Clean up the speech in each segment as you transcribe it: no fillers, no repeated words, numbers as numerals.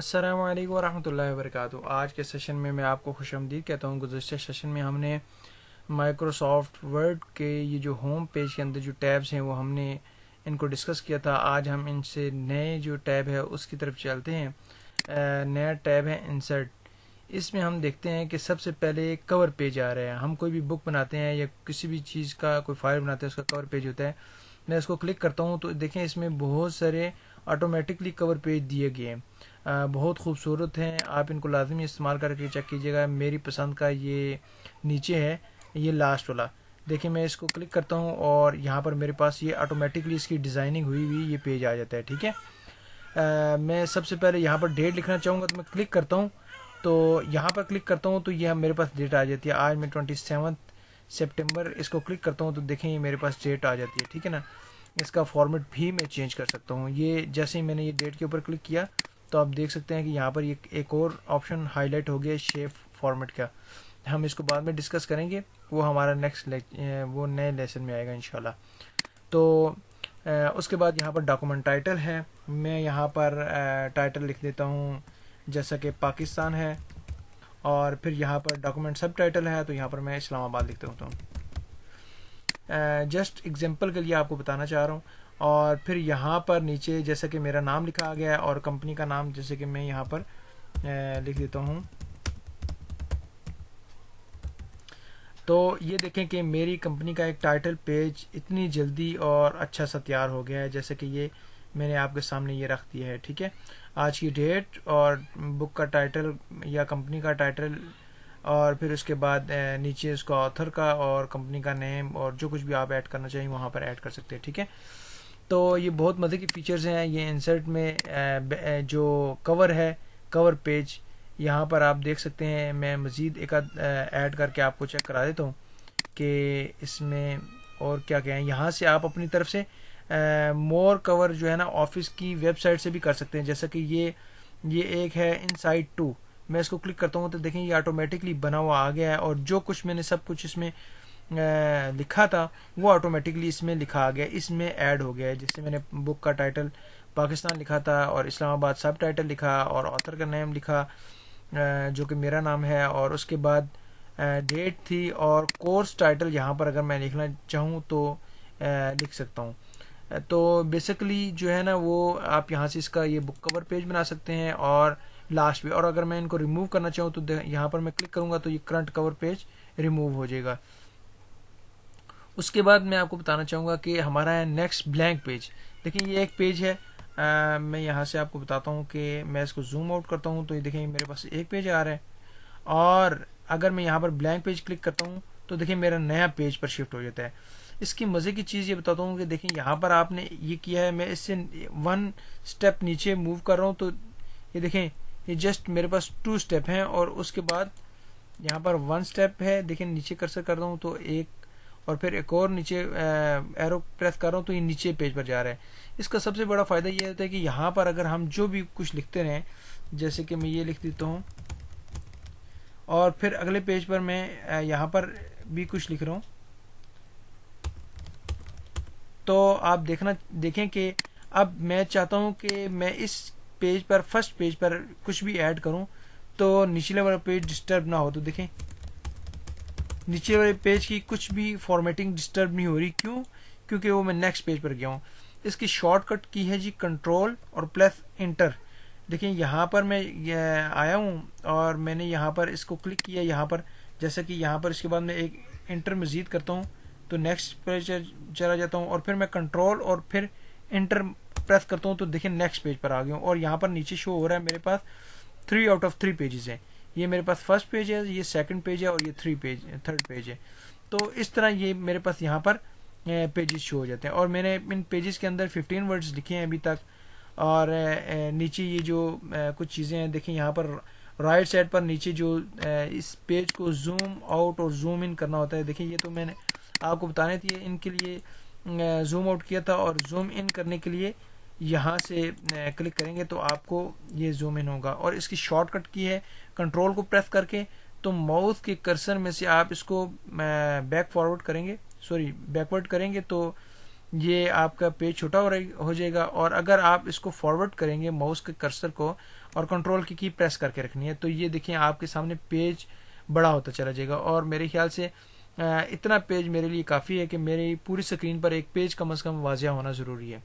अस्सलामु अलैकुम वरहमतुल्लाहि वबरकातुहू। आज के सेशन में मैं आपको खुशामदीद कहता हूँ। गुज़श्ता सेशन में हमने माइक्रोसॉफ्ट वर्ड के ये जो होम पेज के अंदर जो टैब्स हैं वो हमने इनको डिस्कस किया था। आज हम इनसे नए जो टैब है उसकी तरफ चलते हैं। नया टैब है इंसर्ट। इसमें हम देखते हैं कि सबसे पहले कवर पेज आ रहा है। हम कोई भी बुक बनाते हैं या किसी भी चीज़ का कोई फाइल बनाते हैं, उसका कवर पेज होता है। मैं इसको क्लिक करता हूँ तो देखें इसमें बहुत सारे ऑटोमेटिकली कवर पेज दिए गए हैं। बहुत खूबसूरत हैं। आप इनको लाजमी इस्तेमाल करके चेक कीजिएगा। मेरी पसंद का ये नीचे है, ये लास्ट वाला। देखिए मैं इसको क्लिक करता हूँ और यहाँ पर मेरे पास ये ऑटोमेटिकली इसकी डिज़ाइनिंग हुई हुई ये पेज आ जाता है। ठीक है। मैं सबसे पहले यहाँ पर डेट लिखना चाहूँगा तो मैं क्लिक करता हूँ। तो यहाँ पर क्लिक करता हूँ तो ये मेरे पास डेट आ जाती है। आज मैं 27 सितंबर इसको क्लिक करता हूँ तो देखें ये मेरे पास डेट आ जाती है। ठीक है ना। इसका फॉर्मेट भी मैं चेंज कर सकता हूँ। ये जैसे ही मैंने ये डेट के ऊपर क्लिक किया तो आप देख सकते हैं कि यहाँ पर ये एक और ऑप्शन हाईलाइट हो गया शेप फॉर्मेट का। हम इसको बाद में डिस्कस करेंगे, वो हमारा नेक्स्ट वो नए लेसन में आएगा इंशाल्लाह। तो उसके बाद यहाँ पर डॉक्यूमेंट टाइटल है। मैं यहाँ पर टाइटल लिख देता हूँ जैसा कि पाकिस्तान है, और फिर यहाँ पर डॉक्यूमेंट सब टाइटल है तो यहाँ पर मैं इस्लामाबाद लिख देता हूँ। जस्ट एग्जांपल के लिए आपको बताना चाह रहा हूँ। और फिर यहाँ पर नीचे जैसा कि मेरा नाम लिखा आ गया है और कंपनी का नाम जैसे कि मैं यहाँ पर लिख देता हूँ। तो ये देखें कि मेरी कंपनी का एक टाइटल पेज इतनी जल्दी और अच्छा सा तैयार हो गया है, जैसे कि ये मैंने आपके सामने ये रख दिया है। ठीक है। आज की डेट और बुक का टाइटल या कंपनी का टाइटल, और फिर उसके बाद नीचे उसका ऑथर का और कंपनी का नेम, और जो कुछ भी आप ऐड करना चाहिए वहाँ पर ऐड कर सकते हैं। ठीक है। तो ये बहुत मज़े की फ़ीचर्स हैं। ये इंसर्ट में जो कवर है, कवर पेज, यहाँ पर आप देख सकते हैं। मैं मज़ीद एक आध ऐड करके आपको चेक करा देता हूँ कि इसमें और क्या क्या है। यहाँ से आप अपनी तरफ से मोर कवर जो है ना ऑफिस की वेबसाइट से भी कर सकते हैं। जैसा कि ये एक है इनसाइड 2। मैं इसको क्लिक करता हूँ तो देखें ये ऑटोमेटिकली बना हुआ आ गया है, और जो कुछ मैंने सब कुछ इसमें लिखा था वो ऑटोमेटिकली इसमें लिखा आ गया, इसमें ऐड हो गया है। जैसे मैंने बुक का टाइटल पाकिस्तान लिखा था और इस्लामाबाद सब टाइटल लिखा और ऑथर का नेम लिखा जो कि मेरा नाम है, और उसके बाद डेट थी, और कोर्स टाइटल यहाँ पर अगर मैं लिखना चाहूँ तो लिख सकता हूँ। तो बेसिकली जो है ना वो आप यहाँ से इसका ये बुक कवर पेज बना सकते हैं और लास्ट पे। और अगर मैं इनको रिमूव करना चाहूँ तो यहाँ पर मैं क्लिक करूँगा तो ये करंट कवर पेज रिमूव हो जाएगा। उसके बाद मैं आपको बताना चाहूँगा कि हमारा है नेक्स्ट ब्लैंक पेज। देखिए ये एक पेज है। मैं यहाँ से आपको बताता हूँ कि मैं इसको जूम आउट करता हूँ तो ये देखें मेरे पास एक पेज आ रहा है, और अगर मैं यहाँ पर ब्लैंक पेज क्लिक करता हूँ तो देखिए मेरा नया पेज पर शिफ्ट हो जाता है। इसकी मज़े की चीज़ ये बताता हूँ कि देखिए यहाँ पर आपने ये किया है, मैं इससे 1 स्टेप नीचे मूव कर रहा हूँ तो ये देखें ये जस्ट मेरे पास 2 स्टेप हैं, और उसके बाद यहाँ पर 1 स्टेप है। देखिए नीचे कर्सर कर रहा हूँ तो एक, और फिर एक और नीचे एरो प्रेस कर रहा हूँ तो ये नीचे पेज पर जा रहा है। इसका सबसे बड़ा फ़ायदा ये होता है कि यहाँ पर अगर हम जो भी कुछ लिखते रहें, जैसे कि मैं ये लिख देता हूँ और फिर अगले पेज पर मैं यहाँ पर भी कुछ लिख रहा हूँ, तो आप देखें कि अब मैं चाहता हूँ कि मैं इस पेज पर फर्स्ट पेज पर कुछ भी ऐड करूँ तो निचले वाला पेज डिस्टर्ब ना हो। तो देखें नीचे वाले पेज की कुछ भी फॉर्मेटिंग डिस्टर्ब नहीं हो रही। क्यों? क्योंकि वो मैं नेक्स्ट पेज पर गया हूँ। इसकी शॉर्टकट की है जी कंट्रोल और प्लस इंटर। देखिए यहाँ पर मैं आया हूँ और मैंने यहाँ पर इसको क्लिक किया यहाँ पर, जैसा कि यहाँ पर इसके बाद मैं एक इंटर मज़ीद करता हूँ तो नेक्स्ट पेज चला जाता हूँ, और फिर मैं कंट्रोल और फिर इंटर प्रेस करता हूँ तो देखिए नेक्स्ट पेज पर आ गया हूँ। और यहाँ पर नीचे शो हो रहा है मेरे पास 3 आउट ऑफ 3 पेजेस हैं। ये मेरे पास फर्स्ट पेज है, ये सेकंड पेज है, और ये थर्ड पेज है। तो इस तरह ये मेरे पास यहाँ पर पेजेस शो हो जाते हैं। और मैंने इन पेजेस के अंदर 15 वर्ड्स लिखे हैं अभी तक। और नीचे ये जो कुछ चीज़ें हैं देखिए यहाँ पर राइट साइड पर नीचे जो इस पेज को जूम आउट और जूम इन करना होता है। देखिए ये तो मैंने आपको बताने थे, इनके लिए जूम आउट किया था, और जूम इन करने के लिए यहाँ से क्लिक करेंगे तो आपको ये जूम इन होगा। और इसकी शॉर्टकट की है कंट्रोल को प्रेस करके, तो माउस के कर्सर में से आप इसको बैकवर्ड करेंगे तो ये आपका पेज छोटा हो जाएगा। और अगर आप इसको फॉरवर्ड करेंगे माउस के कर्सर को और कंट्रोल की प्रेस करके रखनी है। तो ये देखिए आपके सामने पेज बड़ा होता चला जाएगा, और मेरे ख्याल से इतना पेज मेरे लिए काफ़ी है कि मेरी पूरी स्क्रीन पर एक पेज कम से कम वाज़िया होना ज़रूरी है।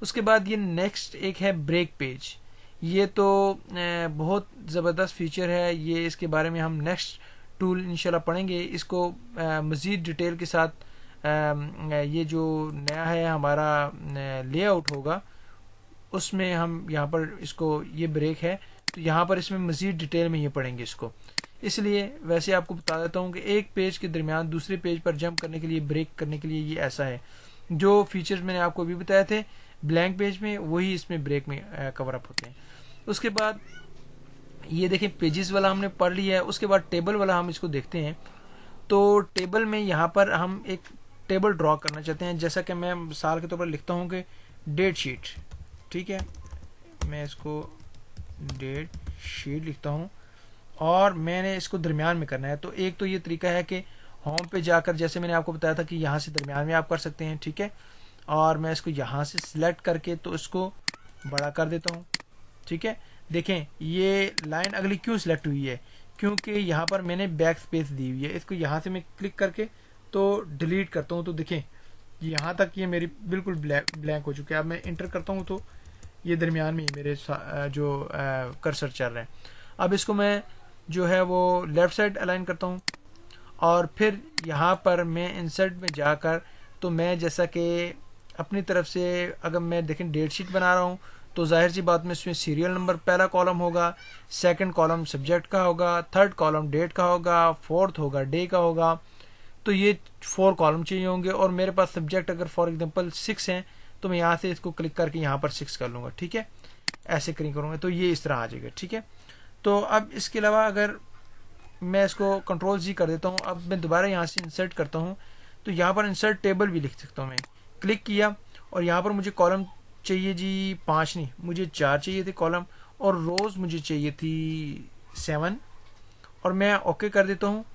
उसके बाद ये नेक्स्ट एक है ब्रेक पेज। ये तो बहुत ज़बरदस्त फीचर है, ये इसके बारे में हम नेक्स्ट टूल इंशाल्लाह पढ़ेंगे। इसको मज़ीद डिटेल के साथ ये जो नया है हमारा लेआउट होगा उसमें हम यहाँ पर इसको, ये ब्रेक है तो यहाँ पर इसमें मज़ीद डिटेल में ये पढ़ेंगे इसको। इसलिए वैसे आपको बता देता हूँ कि एक पेज के दरमियान दूसरे पेज पर जंप करने के लिए, ब्रेक करने के लिए ये ऐसा है। जो फीचर्स मैंने आपको अभी बताए थे ब्लैंक पेज में, वही इसमें ब्रेक में कवर अप होते हैं। उसके बाद ये देखें पेजेस वाला हमने पढ़ लिया है। उसके बाद टेबल वाला हम इसको देखते हैं। तो टेबल में यहाँ पर हम एक टेबल ड्रॉ करना चाहते हैं। जैसा कि मैं मिसाल के तौर पर लिखता हूँ कि डेट शीट, ठीक है, मैं इसको डेट शीट लिखता हूँ और मैंने इसको दरमियान में करना है। तो एक तो ये तरीका है कि होम पे जाकर, जैसे मैंने आपको बताया था कि यहाँ से दरमियान में आप कर सकते हैं, ठीक है, और मैं इसको यहाँ से सिलेक्ट करके तो इसको बड़ा कर देता हूँ, ठीक है। देखें ये लाइन अगली क्यों सिलेक्ट हुई है, क्योंकि यहाँ पर मैंने बैक स्पेस दी हुई है। इसको यहाँ से मैं क्लिक करके तो डिलीट करता हूँ, तो देखें यहाँ तक ये मेरी बिल्कुल ब्लैंक हो चुकी है। अब मैं इंटर करता हूँ तो ये दरमियान में ही मेरे जो कर्सर चल रहे हैं। अब इसको मैं जो है वो लेफ़्ट साइड अलाइन करता हूँ, और फिर यहाँ पर मैं इंसर्ट में जाकर तो मैं जैसा कि अपनी तरफ से अगर मैं देखें डेट शीट बना रहा हूँ तो जाहिर सी बात में इसमें सीरियल नंबर पहला कॉलम होगा, सेकंड कॉलम सब्जेक्ट का होगा, थर्ड कॉलम डेट का होगा, फोर्थ होगा डे का होगा। तो ये 4 कॉलम चाहिए होंगे, और मेरे पास सब्जेक्ट अगर फॉर एग्जांपल 6 हैं तो मैं यहाँ से इसको क्लिक करके यहाँ पर 6 कर लूँगा, ठीक है, ऐसे क्लिक करूँगा तो ये इस तरह आ जाएगा, ठीक है। तो अब इसके अलावा अगर मैं इसको कंट्रोल जी कर देता हूँ, अब मैं दोबारा यहाँ से इंसर्ट करता हूँ तो यहाँ पर इंसर्ट टेबल भी लिख सकता हूँ। मैं क्लिक किया और यहाँ पर मुझे कॉलम चाहिए जी 5 नहीं, मुझे 4 चाहिए थे कॉलम, और रोज़ मुझे चाहिए थी 7, और मैं ओके कर देता हूँ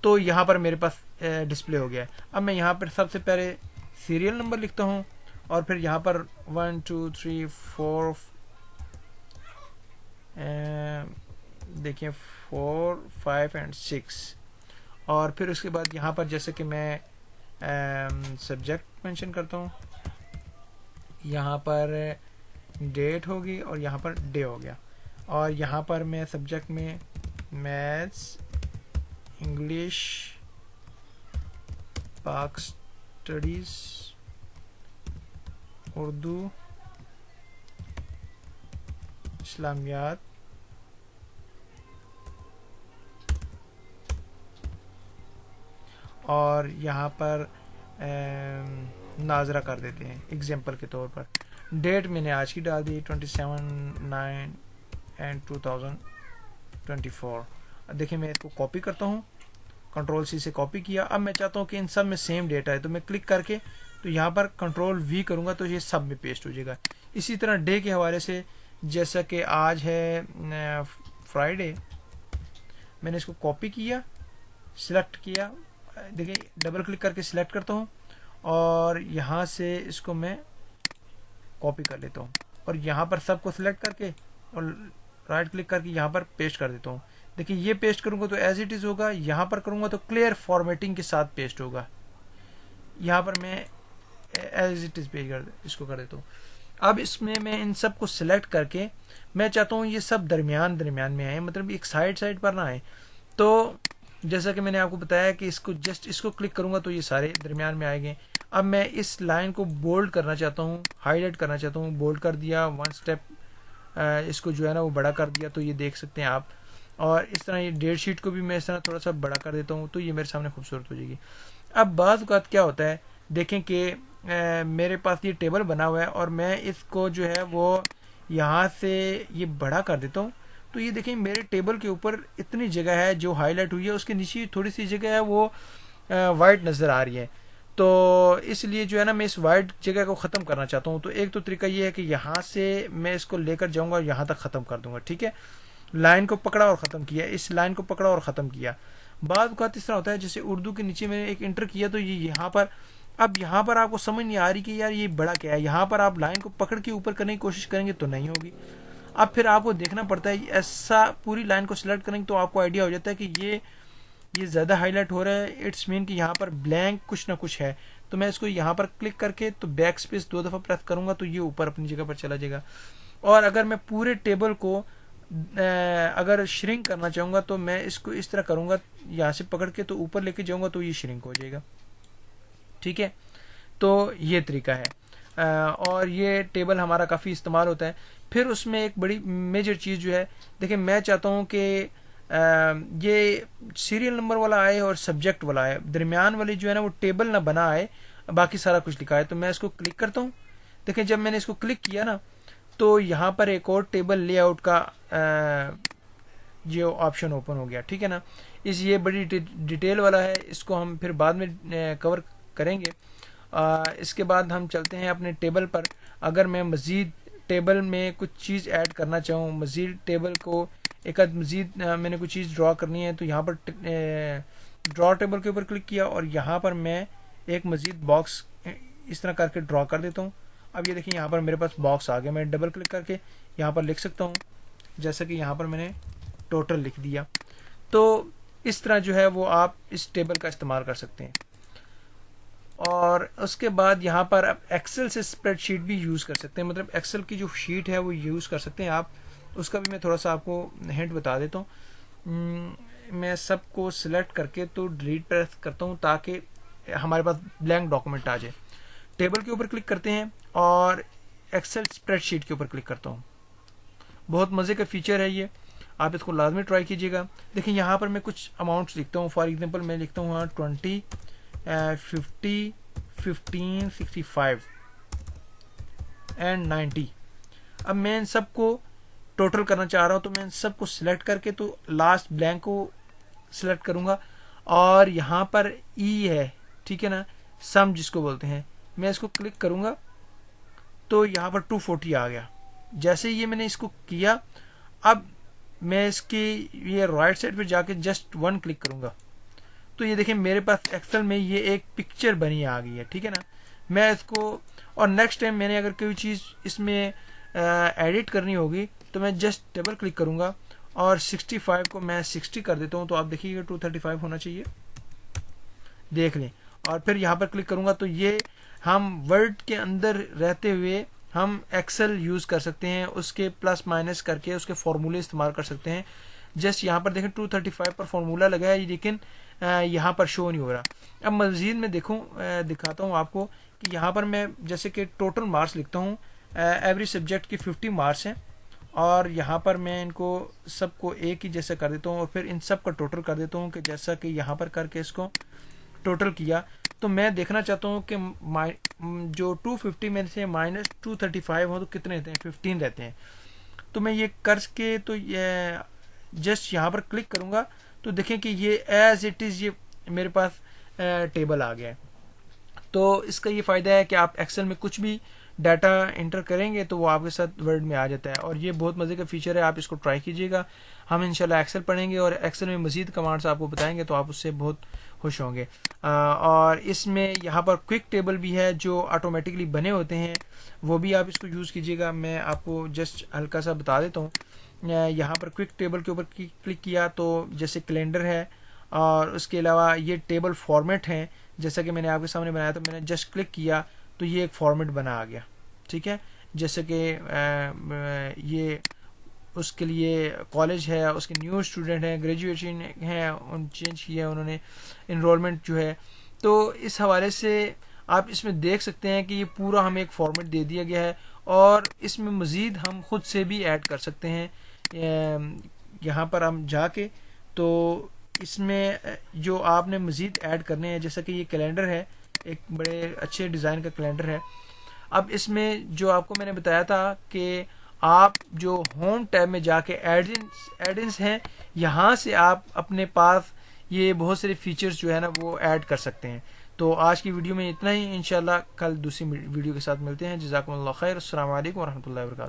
तो यहाँ पर मेरे पास डिस्प्ले हो गया है। अब मैं यहाँ पर सबसे पहले सीरियल नंबर लिखता हूँ, और फिर यहाँ पर 1 2 3 4 देखिए 4 5 एंड 6, और फिर उसके बाद यहाँ पर जैसे कि मैं सब्जेक्ट मेंशन करता हूँ, यहाँ पर डेट होगी और यहाँ पर डे हो गया, और यहाँ पर मैं सब्जेक्ट में मैथ्स, इंग्लिश, पाक स्टडीज़, उर्दू, इस्लामियात, और यहाँ पर नाजरा कर देते हैं एग्जाम्पल के तौर पर। डेट मैंने आज की डाल दी 27/9/2024। देखिए मैं इसको कॉपी करता हूँ, कंट्रोल सी से कॉपी किया। अब मैं चाहता हूँ कि इन सब में सेम डेटा है, तो मैं क्लिक करके तो यहाँ पर कंट्रोल वी करूँगा तो ये सब में पेस्ट हो जाएगा। इसी तरह डे के हवाले से, जैसा कि आज है फ्राइडे, मैंने इसको कॉपी किया, सिलेक्ट किया, देखिए डबल क्लिक करके सिलेक्ट करता हूँ और यहाँ से इसको मैं कॉपी कर लेता हूँ, और यहाँ पर सबको सिलेक्ट करके और राइट क्लिक करके यहाँ पर पेस्ट कर देता हूँ। देखिए ये पेस्ट करूँगा तो एज इट इज़ होगा, यहाँ पर करूँगा तो क्लियर फॉर्मेटिंग के साथ पेस्ट होगा। यहाँ पर मैं एज इट इज़ पेज इसको कर देता हूँ। अब इसमें मैं इन सब को सिलेक्ट करके मैं चाहता हूँ ये सब दरमियान में आए, मतलब एक साइड पर ना आए। तो जैसा कि मैंने आपको बताया कि इसको जस्ट इसको क्लिक करूँगा तो ये सारे दरमियान में आएंगे। अब मैं इस लाइन को बोल्ड करना चाहता हूँ, हाईलाइट करना चाहता हूँ, बोल्ड कर दिया, 1 स्टेप इसको जो है ना वो बड़ा कर दिया, तो ये देख सकते हैं आप। और इस तरह ये डेट शीट को भी मैं इस तरह थोड़ा सा बड़ा कर देता हूँ तो ये मेरे सामने खूबसूरत हो जाएगी। अब बाज़ औक़ात क्या होता है, देखें कि मेरे पास ये टेबल बना हुआ है और मैं इसको जो है वो यहाँ से ये बड़ा कर देता हूँ, तो ये देखें मेरे टेबल के ऊपर इतनी जगह है जो हाईलाइट हुई है, उसके नीचे थोड़ी सी जगह है वो वाइट नज़र आ रही है। तो इसलिए जो है ना मैं इस वाइट जगह को ख़त्म करना चाहता हूँ। तो एक तो तरीका ये है कि यहाँ से मैं इसको लेकर जाऊँगा और यहाँ तक ख़त्म कर दूँगा, ठीक है। लाइन को पकड़ा और ख़त्म किया, इस लाइन को पकड़ा और ख़त्म किया। बाद वक़्त इस तरह होता है जैसे उर्दू के नीचे मैंने एक इंटर किया तो ये यहाँ पर, अब यहाँ पर आपको समझ नहीं आ रही कि यार ये बड़ा क्या है, यहाँ पर आप लाइन को पकड़ के ऊपर करने की कोशिश करेंगे तो नहीं होगी। अब फिर आपको देखना पड़ता है, ऐसा पूरी लाइन को सिलेक्ट करेंगे तो आपको आइडिया हो जाता है कि ये ज़्यादा हाईलाइट हो रहा है, इट्स मीन कि यहाँ पर ब्लैंक कुछ ना कुछ है। तो मैं इसको यहाँ पर क्लिक करके तो बैक स्पेस 2 दफ़ा प्रेस करूँगा तो ये ऊपर अपनी जगह पर चला जाएगा। और अगर मैं पूरे टेबल को अगर श्रिंक करना चाहूँगा तो मैं इसको इस तरह करूँगा, यहाँ से पकड़ के तो ऊपर लेके जाऊँगा तो ये श्रिंक हो जाएगा। ठीक है, तो ये तरीका है और ये टेबल हमारा काफ़ी इस्तेमाल होता है। फिर उसमें एक बड़ी मेजर चीज़ जो है, देखिए मैं चाहता हूँ कि ये सीरियल नंबर वाला आए और सब्जेक्ट वाला आए, दरमियान वाली जो है ना वो टेबल ना बना आए, बाकी सारा कुछ लिखा है। तो मैं इसको क्लिक करता हूँ। देखिए जब मैंने इसको क्लिक किया ना तो यहाँ पर एक और टेबल लेआउट का जो ऑप्शन ओपन हो गया। ठीक है ना, ये बड़ी डिटेल वाला है, इसको हम फिर बाद में कवर करेंगे। इसके बाद हम चलते हैं अपने टेबल पर। अगर मैं मज़ीद टेबल में कुछ चीज़ ऐड करना चाहूँ, मज़ीद टेबल को एक आध मज़ीद मैंने कोई चीज़ ड्रॉ करनी है तो यहाँ पर ड्रॉ टेबल के ऊपर क्लिक किया और यहाँ पर मैं एक मज़ीद बॉक्स इस तरह करके ड्रॉ कर देता हूँ। अब ये देखिए यहाँ पर मेरे पास बॉक्स आ गया। मैं डबल क्लिक करके यहाँ पर लिख सकता हूँ, जैसा कि यहाँ पर मैंने टोटल लिख दिया। तो इस तरह जो है वो आप इस टेबल का इस्तेमाल कर सकते हैं। और उसके बाद यहाँ पर आप एक्सेल से स्प्रेडशीट भी यूज़ कर सकते हैं, मतलब एक्सेल की जो शीट है वो यूज़ कर सकते हैं आप। उसका भी मैं थोड़ा सा आपको हिंट बता देता हूँ। मैं सबको सिलेक्ट करके तो डिलीट प्रेस करता हूँ ताकि हमारे पास ब्लैंक डॉक्यूमेंट आ जाए। टेबल के ऊपर क्लिक करते हैं और एक्सेल स्प्रेडशीट के ऊपर क्लिक करता हूँ। बहुत मज़े का फीचर है ये, आप इसको लाजमी ट्राई कीजिएगा। देखिए यहाँ पर मैं कुछ अमाउंट्स लिखता हूँ। फॉर एग्जांपल मैं लिखता हूँ 20, 50, 15, 65 एंड 90। अब मैं इन सबको टोटल करना चाह रहा हूँ तो मैं इन सबको सिलेक्ट करके तो लास्ट ब्लैंक को सिलेक्ट करूँगा और यहाँ पर ई है, ठीक है ना, सम जिसको बोलते हैं, मैं इसको क्लिक करूँगा तो यहाँ पर 240 आ गया। जैसे ये मैंने इसको किया, अब मैं इसकी ये राइट साइड पे जाके जस्ट 1 क्लिक करूँगा तो ये देखिए मेरे पास एक्सेल में ये एक पिक्चर बनी आ गई है। ठीक है ना, मैं इसको और नेक्स्ट टाइम मैंने अगर कोई चीज़ इसमें एडिट करनी होगी तो मैं जस्ट डबल क्लिक करूँगा और 65 को मैं 60 कर देता हूँ। तो आप देखिएगा 235 होना चाहिए, देख लें। और फिर यहाँ पर क्लिक करूँगा तो ये हम वर्ड के अंदर रहते हुए हम एक्सेल यूज़ कर सकते हैं, उसके प्लस माइनस करके उसके फॉर्मूले इस्तेमाल कर सकते हैं। जस्ट यहाँ पर देखें 235 पर फॉर्मूला लगा है लेकिन यहाँ पर शो नहीं हो रहा। अब मज़ीद मैं दिखाता हूँ आपको कि यहाँ पर मैं जैसे कि टोटल मार्क्स लिखता हूँ, एवरी सब्जेक्ट के 50 मार्क्स हैं और यहाँ पर मैं इनको सबको एक ही जैसे कर देता हूँ और फिर इन सब का टोटल कर देता हूँ कि जैसा कि यहाँ पर करके इसको टोटल किया तो मैं देखना चाहता हूँ कि जो 250 में से -235 हो तो कितने रहते हैं, 15 रहते हैं। तो मैं ये करके तो ये जस्ट यहाँ पर क्लिक करूँगा तो देखें कि ये एज इट इज़ ये मेरे पास टेबल आ गया है। तो इसका ये फ़ायदा है कि आप एक्सेल में कुछ भी डाटा इंटर करेंगे तो वो आपके साथ वर्ड में आ जाता है और ये बहुत मज़े का फीचर है, आप इसको ट्राई कीजिएगा। हम इंशाल्लाह एक्सेल पढ़ेंगे और एक्सेल में मज़ीद कमांड्स आपको बताएंगे तो आप उससे बहुत खुश होंगे। और इसमें यहाँ पर क्विक टेबल भी है जो ऑटोमेटिकली बने होते हैं, वो भी आप इसको यूज़ कीजिएगा। मैं आपको जस्ट हल्का सा बता देता हूँ। यहाँ पर क्विक टेबल के ऊपर क्लिक किया तो जैसे कैलेंडर है और उसके अलावा ये टेबल फॉर्मेट है, जैसा कि मैंने आपके सामने बनाया तो मैंने जस्ट क्लिक किया तो ये एक फॉर्मेट बना आ गया। ठीक है, जैसे कि ये उसके लिए कॉलेज है, उसके न्यू स्टूडेंट हैं, ग्रेजुएशन है, उन चेंज किया उन्होंने, इनरोलमेंट जो है। तो इस हवाले से आप इसमें देख सकते हैं कि ये पूरा हमें एक फॉर्मेट दे दिया गया है और इसमें मज़ीद हम खुद से भी ऐड कर सकते हैं। यहाँ पर हम जाके तो इसमें जो आपने मज़ीद ऐड करने हैं, जैसा कि ये कैलेंडर है, एक बड़े अच्छे डिज़ाइन का कैलेंडर है। अब इसमें जो आपको मैंने बताया था कि आप जो होम टैब में जाके एडिंस हैं, यहाँ से आप अपने पास ये बहुत सारे फीचर्स जो है ना वो ऐड कर सकते हैं। तो आज की वीडियो में इतना ही, इंशाल्लाह कल दूसरी वीडियो के साथ मिलते हैं। जज़ाकुमुल्लाह खैर, अस्सलाम वालेकुम व रहमतुल्लाहि व बरकातुहू।